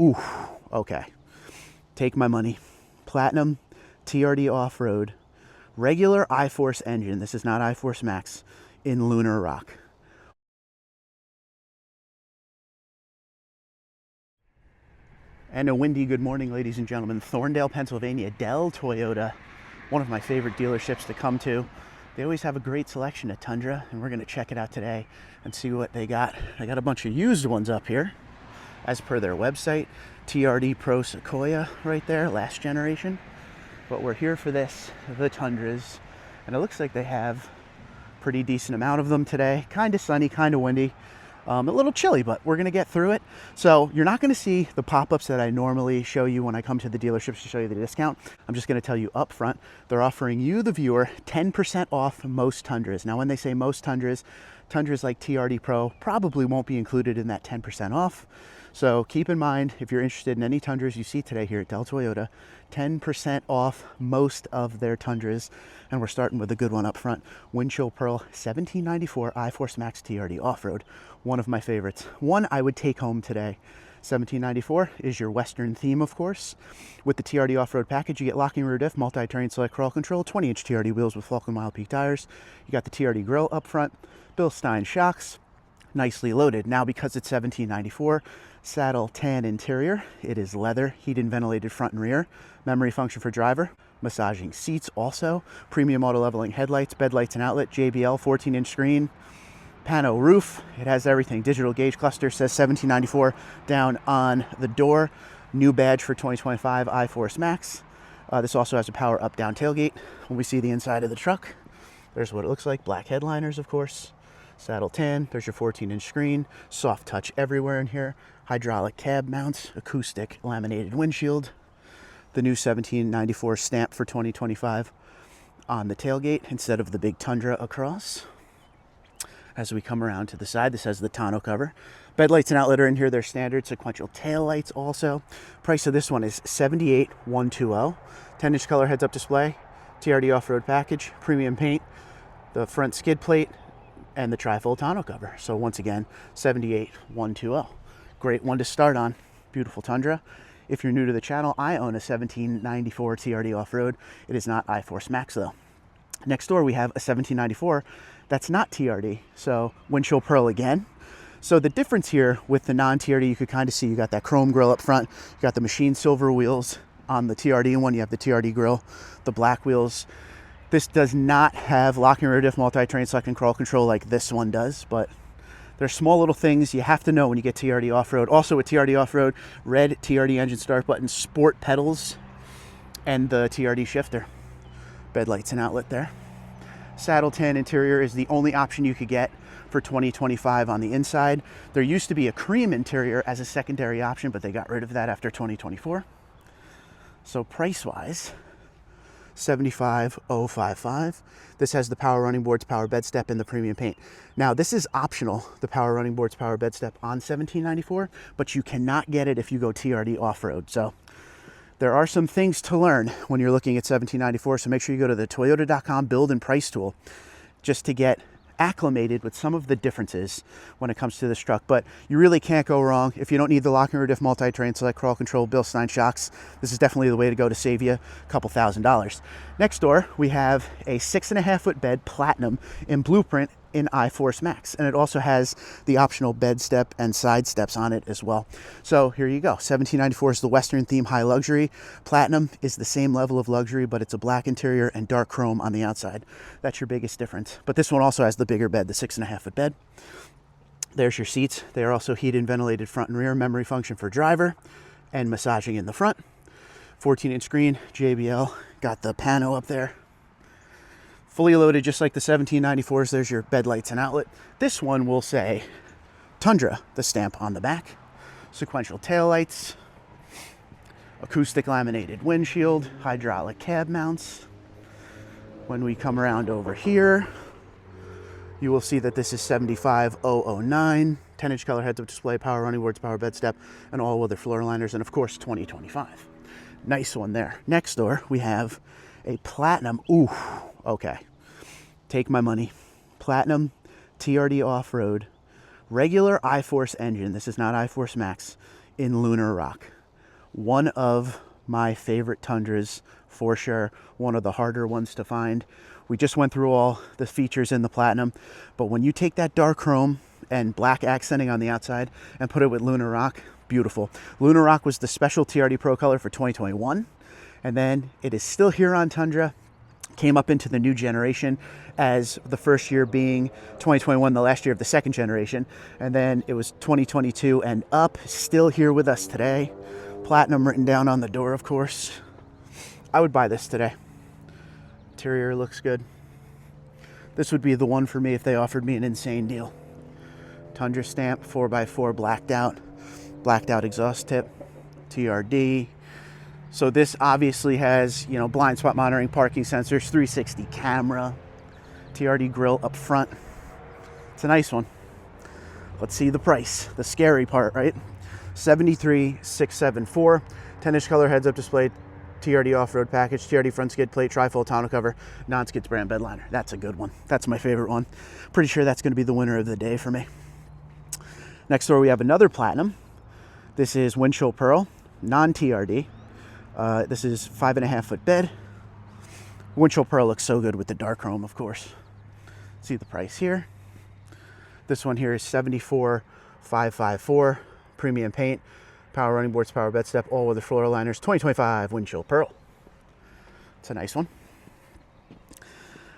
Ooh, okay. Take my money. Platinum TRD off-road, regular iForce engine. This is not iForce Max in Lunar Rock. And a windy good morning, ladies and gentlemen. Thorndale, Pennsylvania, Dell Toyota, one of my favorite dealerships to come to. They always have a great selection of Tundra, and we're going to check it out today and see what they got. I got a bunch of used ones up here, as per their website. TRD Pro Sequoia right there, last generation. But we're here for this, the Tundras, and it looks like they have a pretty decent amount of them today. Kind of sunny, kind of windy. A little chilly, but we're going to get through it. So you're not going to see the pop-ups that I normally show you when I come to the dealerships to show you the discount. I'm just going to tell you up front, they're offering you, the viewer, 10% off most Tundras. Now, when they say most Tundras, Tundras like TRD Pro probably won't be included in that 10% off. So keep in mind, if you're interested in any Tundras you see today here at Dell Toyota, 10% off most of their Tundras. And we're starting with a good one up front. Windshield Pearl 1794 iForce Max TRD Off-Road. One of my favorites. One I would take home today. 1794 is your Western theme, of course. With the TRD Off-Road package, you get locking rear diff, multi-terrain select crawl control, 20-inch TRD wheels with Falcon Mild Peak tires. You got the TRD grille up front, Bilstein shocks, nicely loaded. Now, because it's 1794, saddle tan interior, it is leather, heated and ventilated front and rear, memory function for driver, massaging seats also, premium auto leveling headlights, bed lights and outlet, JBL 14-inch screen, pano roof. It has everything. Digital gauge cluster, says 1794 down on the door. New badge for 2025 iForce Max. This also has a power up down tailgate. When we see the inside of the truck, there's what it looks like. Black headliners, of course. Saddle tan. There's your 14-inch screen. Soft touch everywhere in here. Hydraulic cab mounts. Acoustic laminated windshield. The new 1794 stamp for 2025 on the tailgate instead of the big Tundra across. As we come around to the side, this has the tonneau cover. Bed lights and outlet are in here. They're standard. Sequential tail lights also. Price of this one is $78,120. 10-inch color heads-up display. TRD off-road package. Premium paint. The front skid plate. And the trifold tonneau cover. So once again, $78,120. Great one to start on. Beautiful Tundra. If you're new to the channel, I own a 1794 TRD off-road. It is not iForce Max though. Next door we have a 1794 that's not TRD. So windshield pearl again. So the difference here with the non-TRD, you could kind of see you got that chrome grille up front. You got the machined silver wheels on the TRD one. You have the TRD grille, the black wheels. This does not have locking rear diff, multi-terrain select and crawl control like this one does, but there's small little things you have to know when you get TRD off-road. Also with TRD off-road, red TRD engine start button, sport pedals, and the TRD shifter. Bed lights and outlet there. Saddle tan interior is the only option you could get for 2025 on the inside. There used to be a cream interior as a secondary option, but they got rid of that after 2024. So price-wise, $75,055. This has the power running boards, power bed step, and the premium paint. Now, this is optional, the power running boards, power bed step on 1794, but you cannot get it if you go TRD off-road. So there are some things to learn when you're looking at 1794, so make sure you go to the toyota.com build and price tool just to get acclimated with some of the differences when it comes to this truck. But you really can't go wrong if you don't need the locking rear diff, multi-terrain select crawl control, Bilstein shocks. This is definitely the way to go to save you a couple $1,000s. Next door we have a 6.5-foot bed platinum in blueprint in iForce Max, and it also has the optional bed step and side steps on it as well. So here you go. 1794 is the Western theme high luxury. Platinum is the same level of luxury, but it's a black interior and dark chrome on the outside. That's your biggest difference. But this one also has the bigger bed, the 6.5-foot bed. There's your seats. They are also heated and ventilated front and rear, memory function for driver, and massaging in the front. 14-inch screen, JBL, got the pano up there. Fully loaded, just like the 1794s. There's your bed lights and outlet. This one will say Tundra, the stamp on the back. Sequential tail lights, acoustic laminated windshield, hydraulic cab mounts. When we come around over here, you will see that this is 75009. 10-inch color heads-up display, power running boards, power bed step, and all-weather floor liners, and of course 2025. Nice one there. Next door we have a platinum. Ooh, okay. Take my money. Platinum TRD off-road, regular iForce engine. This is not iForce Max in Lunar Rock. One of my favorite Tundras for sure. One of the harder ones to find. We just went through all the features in the Platinum, but when you take that dark chrome and black accenting on the outside and put it with Lunar Rock, beautiful. Lunar Rock was the special TRD Pro color for 2021, and then it is still here on Tundra. Came up into the new generation, as the first year being 2021, the last year of the second generation, and then it was 2022 and up. Still here with us today. Platinum written down on the door, of course. I would buy this today. Interior looks good. This would be the one for me if they offered me an insane deal. Tundra stamp, 4x4 blacked out exhaust tip, TRD. So this obviously has, you know, blind spot monitoring, parking sensors, 360 camera, TRD grill up front. It's a nice one. Let's see the price, the scary part, right? $73,674, 10-inch color heads-up display, TRD off-road package, TRD front skid plate, tri-fold tonneau cover, non-skids brand bed liner. That's a good one. That's my favorite one. Pretty sure that's going to be the winner of the day for me. Next door we have another Platinum. This is windshield pearl, non-TRD. This is 5.5 foot bed. Windshield pearl looks so good with the dark chrome, of course. See the price here. This one here is $74,554. Premium paint, power running boards, power bed step, all weather floor liners, 2025 windshield pearl. It's a nice one.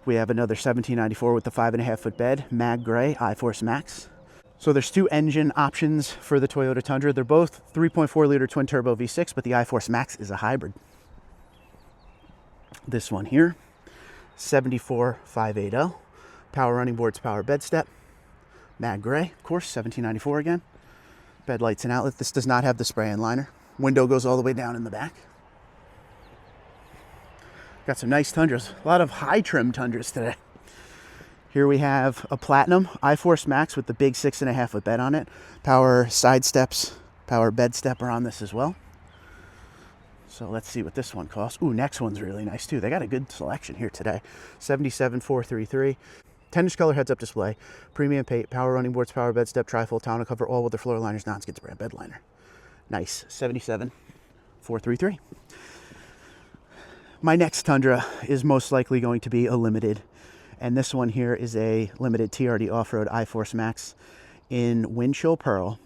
We have another $17.94 with the 5.5 foot bed, mag gray, iForce Max. So there's two engine options for the Toyota Tundra. They're both 3.4 liter twin turbo V6, but the iForce Max is a hybrid. This one here, $74,580. Power running boards, power bed step, mag gray, of course, $17.94 again. Bed lights and outlet. This does not have the spray-in liner. Window goes all the way down in the back. Got some nice Tundras. A lot of high trim Tundras today. Here we have a Platinum iForce Max with the big 6.5 foot bed on it. Power side steps, power bed step are on this as well. So let's see what this one costs. Ooh, next one's really nice too. They got a good selection here today. $77,433. 10-inch color heads-up display, premium paint, power running boards, power bed step, tri-fold tonneau cover, all weather floor liners, non-skids brand bed liner. Nice. $77,433. My next Tundra is most likely going to be a limited, and this one here is a limited TRD off-road iForce Max in windshield pearl.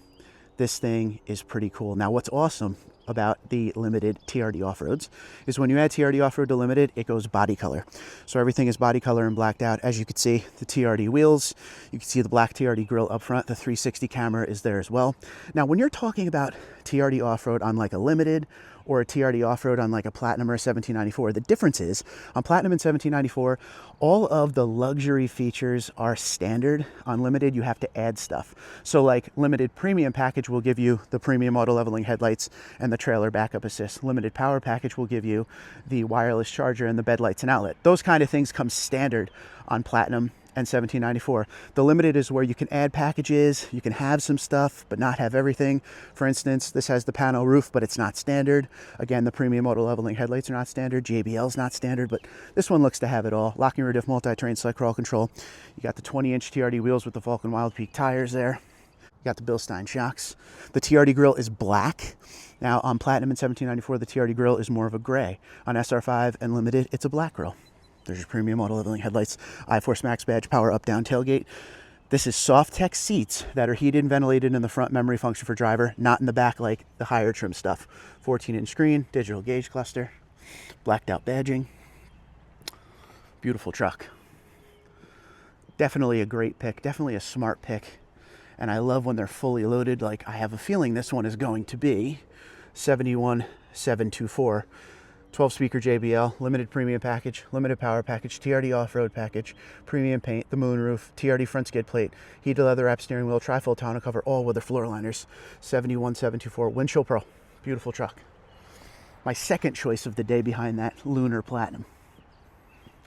This thing is pretty cool. Now, what's awesome about the limited TRD off-roads is when you add TRD off-road to limited, it goes body color. So everything is body color and blacked out. As you can see, the TRD wheels, you can see the black TRD grille up front. The 360 camera is there as well. Now, when you're talking about TRD off-road on like a limited or a TRD off-road on like a Platinum or a 1794, the difference is on Platinum and 1794, all of the luxury features are standard. On limited, you have to add stuff. So like limited premium package will give you the premium auto leveling headlights and the trailer backup assist. Limited power package will give you the wireless charger and the bed lights and outlet. Those kind of things come standard on Platinum and 1794. The limited is where you can add packages, you can have some stuff, but not have everything. For instance, this has the pano roof, but it's not standard. Again, the premium auto leveling headlights are not standard. JBL's not standard, but this one looks to have it all. Locking rear diff, multi-terrain select crawl control. You got the 20-inch TRD wheels with the Vulcan Wild Peak tires there. You got the Bilstein shocks. The TRD grille is black. Now on Platinum and 1794, the TRD grille is more of a gray. On SR5 and Limited, it's a black grille. There's your premium auto leveling headlights, iForce Max badge, power up down tailgate. This is soft tech seats that are heated and ventilated in the front, memory function for driver, not in the back like the higher trim stuff. 14-inch screen, digital gauge cluster, blacked out badging. Beautiful truck. Definitely a great pick, definitely a smart pick. And I love when they're fully loaded, like I have a feeling this one is going to be. 71,724. 12 speaker JBL, limited premium package, limited power package, TRD off-road package, premium paint, the moonroof, TRD front skid plate, heated leather wrap steering wheel, tri-fold tonneau cover, all weather floor liners. 71,724. Windshield pearl. Beautiful truck. My second choice of the day behind that, Lunar Platinum.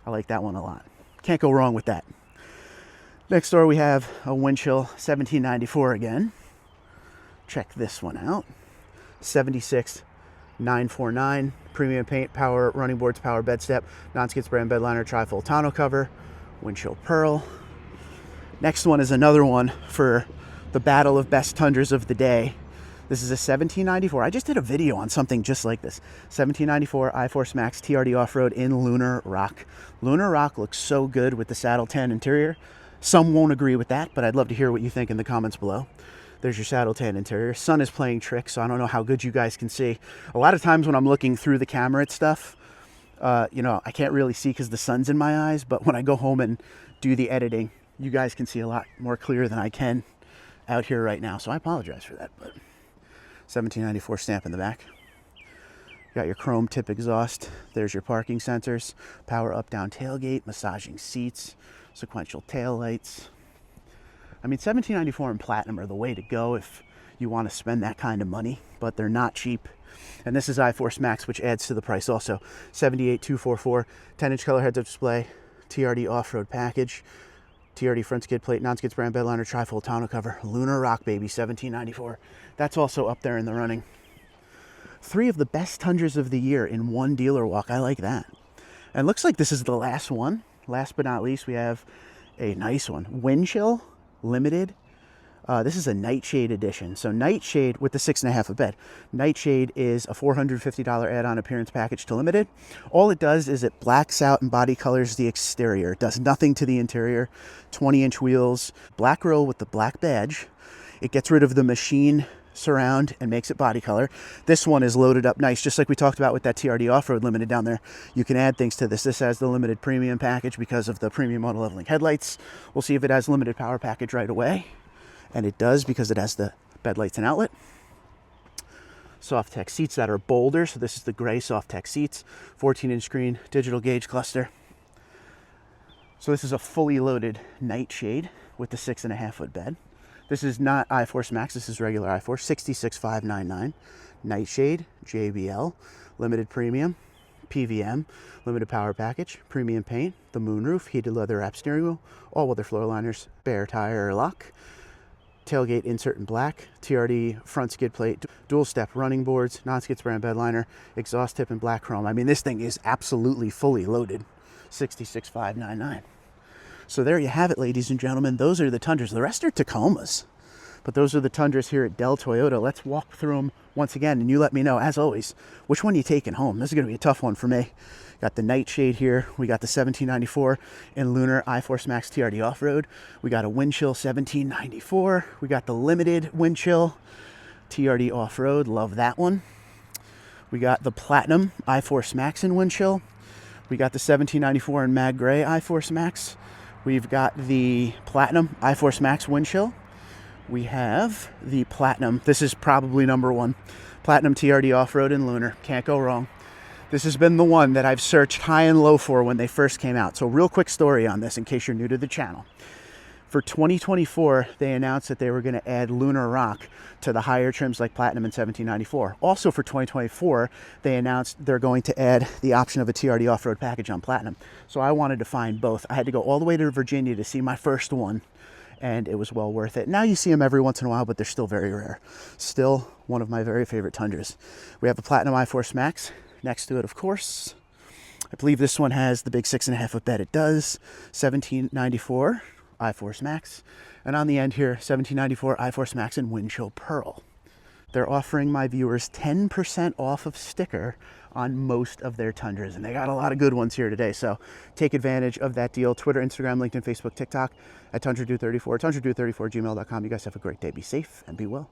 I like that one a lot. Can't go wrong with that. Next door we have a Windchill 1794 again. Check this one out. 76,949. Premium paint, power running boards, power bed step, non-skid brand bed liner, tri-fold tonneau cover, windshield pearl. Next one is another one for the battle of best Tundras of the day. This is a 1794. I just did a video on something just like this. 1794 I-Force Max TRD Off-Road in Lunar Rock. Lunar Rock looks so good with the saddle tan interior. Some won't agree with that, but I'd love to hear what you think in the comments below. There's your saddle tan interior. Sun is playing tricks, so I don't know how good you guys can see. A lot of times when I'm looking through the camera at stuff, you know, I can't really see because the sun's in my eyes, but when I go home and do the editing, you guys can see a lot more clear than I can out here right now, so I apologize for that. But 1794 stamp in the back. Got your chrome tip exhaust. There's your parking sensors, power up down tailgate, massaging seats, sequential tail lights. I mean, 1794 and platinum are the way to go if you want to spend that kind of money, but they're not cheap. And this is I-Force Max, which adds to the price also. 78,244, 10-inch color heads-up display, TRD off-road package, TRD front skid plate, non-skid spray and bed liner, tri-fold tonneau cover, Lunar Rock, baby, 1794. That's also up there in the running. 3 of the best Tundras of the year in one dealer walk. I like that. And looks like this is the last one. Last but not least, we have a nice one. Wind chill, limited. This is a Nightshade edition. So Nightshade with the 6.5 foot bed. Nightshade is a $450 add-on appearance package to limited. All it does is it blacks out and body colors the exterior. It does nothing to the interior. 20-inch wheels, black grille with the black badge. It gets rid of the machine surround and makes it body color. This one is loaded up nice, just like we talked about with that TRD off-road limited down there. You can add things to this. This has the limited premium package because of the premium auto leveling headlights. We'll see if it has limited power package right away. And it does because it has the bed lights and outlet. Soft tech seats that are bolder. So this is the gray soft tech seats. 14-inch screen, digital gauge cluster. So this is a fully loaded Nightshade with the 6.5 foot bed. This is not I-Force Max. This is regular I-Force. 66,599. Nightshade, JBL, limited premium, PVM, limited power package, premium paint, the moonroof, heated leather wrap steering wheel, all-weather floor liners, bare tire lock. Tailgate insert in black, TRD front skid plate, dual step running boards, non-skid spray and bed liner, exhaust tip in black chrome. I mean, this thing is absolutely fully loaded. 66,599. So there you have it, ladies and gentlemen. Those are the Tundras. The rest are Tacomas, but those are the Tundras here at Del Toyota. Let's walk through them once again, and you let me know, as always, which one you taking home. This is going to be a tough one for me. Got the Nightshade here. We got the 1794 in Lunar I-Force Max TRD Off-Road. We got a Wind Chill 1794. We got the limited Wind Chill TRD Off-Road. Love that one. We got the Platinum I-Force Max in Wind Chill. We got the 1794 in Mag Gray I-Force Max. We've got the Platinum I-Force Max Wind Chill. We have the Platinum. This is probably #1. Platinum TRD Off-Road in Lunar. Can't go wrong. This has been the one that I've searched high and low for when they first came out. So real quick story on this in case you're new to the channel. For 2024, they announced that they were going to add Lunar Rock to the higher trims like Platinum and 1794. Also for 2024, they announced they're going to add the option of a TRD off-road package on Platinum. So I wanted to find both. I had to go all the way to Virginia to see my first one, and it was well worth it. Now you see them every once in a while, but they're still very rare. Still one of my very favorite Tundras. We have the Platinum I-Force Max. Next to it, of course, I believe this one has the big 6.5 foot bed. It does. 1794 I-Force Max. And on the end here, 1794 I-Force Max in Wind Chill Pearl. They're offering my viewers 10% off of sticker on most of their Tundras. And they got a lot of good ones here today. So take advantage of that deal. Twitter, Instagram, LinkedIn, Facebook, TikTok at TundraDude34, TundraDude34, gmail.com. You guys have a great day. Be safe and be well.